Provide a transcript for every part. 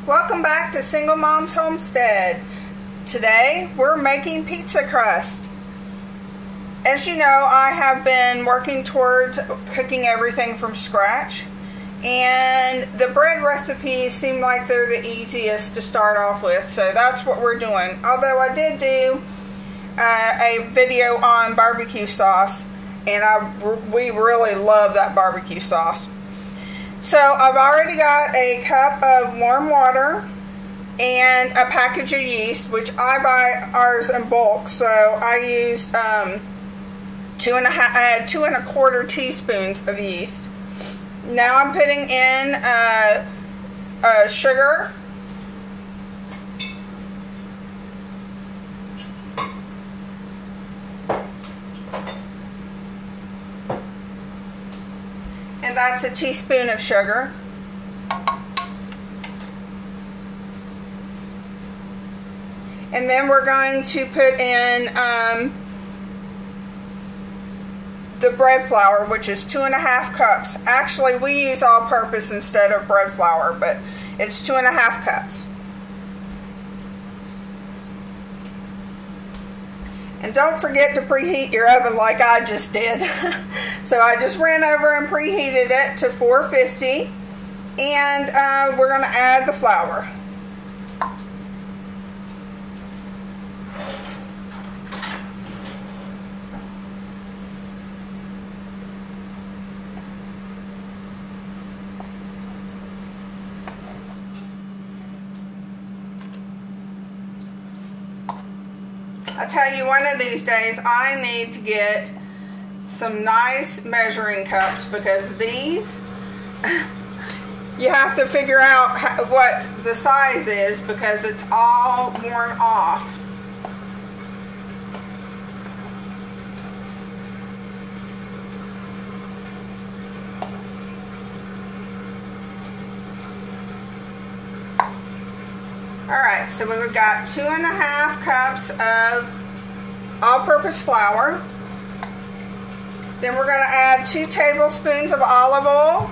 Welcome back to Single Mom's Homestead. Today we're making pizza crust. As you know, I have been working towards cooking everything from scratch, and the bread recipes seem like they're the easiest to start off with, so that's what we're doing. Although I did do a video on barbecue sauce, and we really love that barbecue sauce. So I've already got a cup of warm water and a package of yeast, which I buy ours in bulk. So I used 2 1/4 teaspoons of yeast. Now I'm putting in sugar, and that's a teaspoon of sugar. And then we're going to put in the bread flour, which is 2 1/2 cups. Actually, we use all-purpose instead of bread flour, but it's 2 1/2 cups. And don't forget to preheat your oven like I just did. So I just ran over and preheated it to 450, and we're going to add the flour. I tell you, one of these days I need to get some nice measuring cups, because these, you have to figure out what the size is because it's all worn off. Alright, so we've got 2 1/2 cups of all-purpose flour. Then we're going to add 2 tablespoons of olive oil.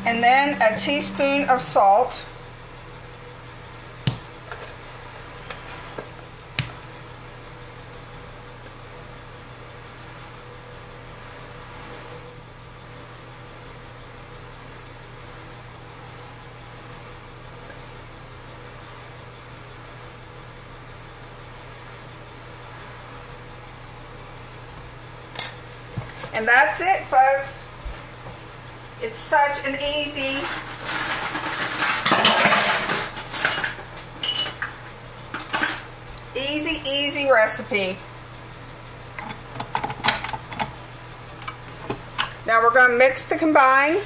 And then a teaspoon of salt. And that's it, folks. It's such an easy recipe. Now we're going to mix to combine.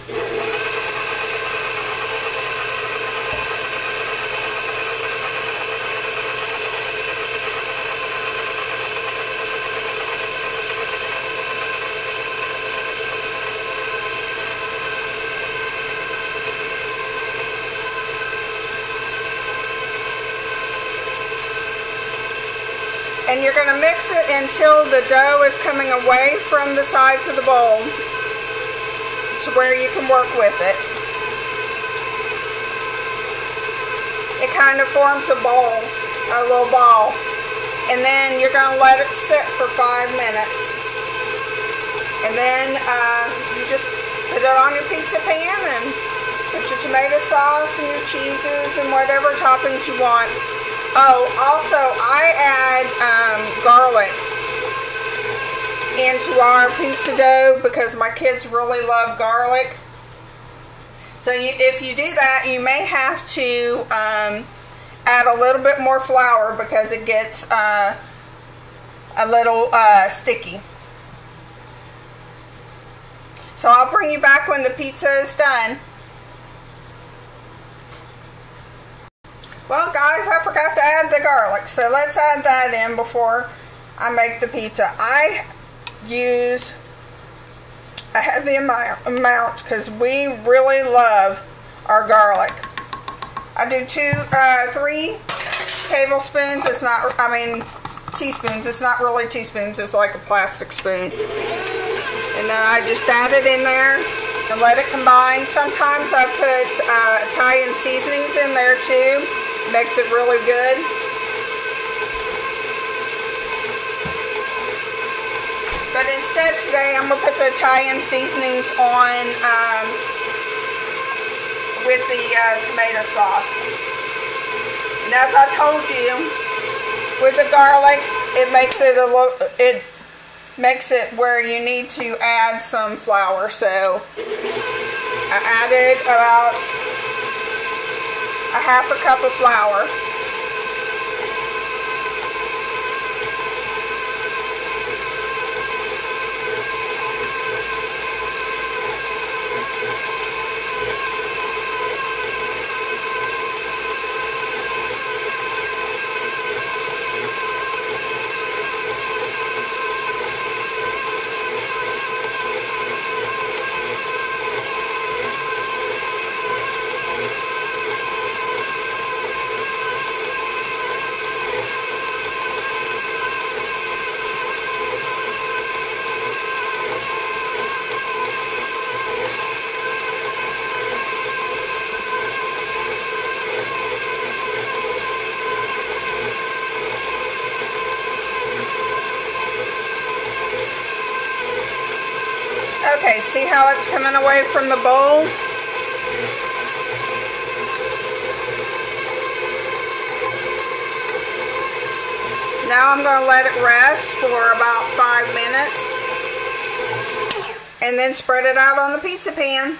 And you're going to mix it until the dough is coming away from the sides of the bowl to where you can work with it. It kind of forms a bowl, a little ball. And then you're going to let it sit for 5 minutes. And then you just put it on your pizza pan and put your tomato sauce and your cheeses and whatever toppings you want. Oh, also, I add garlic into our pizza dough because my kids really love garlic. So if you do that, you may have to add a little bit more flour because it gets a little sticky. So I'll bring you back when the pizza is done. Well, guys, I forgot to add the garlic, so let's add that in before I make the pizza. I use a heavy amount because we really love our garlic. I do 3 tablespoons. It's not, I mean, teaspoons. It's not really teaspoons. It's like a plastic spoon. And then I just add it in there and let it combine. Sometimes I put Italian seasonings in there too. Makes it really good. But instead today I'm going to put the Italian seasonings on with the tomato sauce. And as I told you, with the garlic, it makes it where you need to add some flour. So I added about a half a cup of flour. Okay, see how it's coming away from the bowl? Now I'm going to let it rest for about 5 minutes and then spread it out on the pizza pan.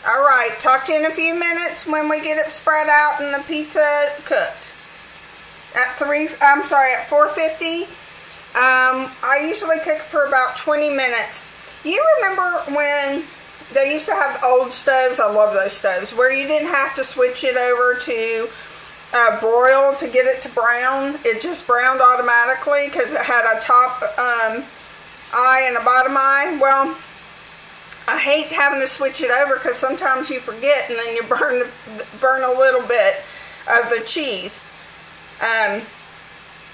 Alright, talk to you in a few minutes when we get it spread out and the pizza cooked. At 450, I usually cook for about 20 minutes. You remember when they used to have old stoves? I love those stoves, where you didn't have to switch it over to broil to get it to brown. It just browned automatically because it had a top eye and a bottom eye. Well, I hate having to switch it over because sometimes you forget and then you burn a little bit of the cheese.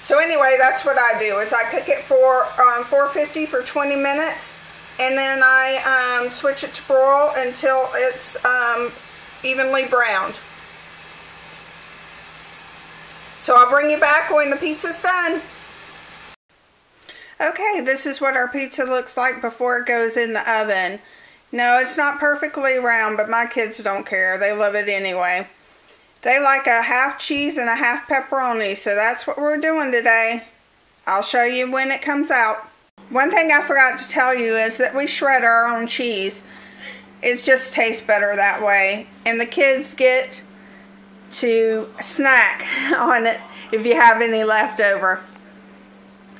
So anyway, that's what I do, is I cook it for 450 for 20 minutes. And then I switch it to broil until it's evenly browned. So I'll bring you back when the pizza's done. Okay, this is what our pizza looks like before it goes in the oven. No, it's not perfectly round, but my kids don't care. They love it anyway. They like a half cheese and a half pepperoni, so that's what we're doing today. I'll show you when it comes out. One thing I forgot to tell you is that we shred our own cheese. It just tastes better that way. And the kids get to snack on it if you have any left over.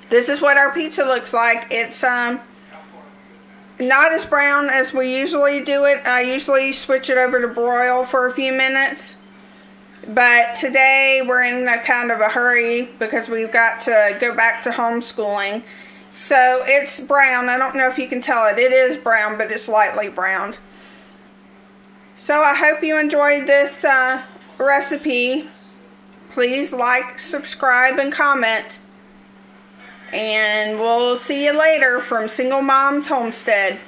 This is what our pizza looks like. It's not as brown as we usually do it. I usually switch it over to broil for a few minutes. But today we're in a kind of a hurry because we've got to go back to homeschooling. So it's brown. I don't know if you can tell it. It is brown, but it's lightly browned. So I hope you enjoyed this recipe. Please like, subscribe, and comment. And we'll see you later from Single Mom's Homestead.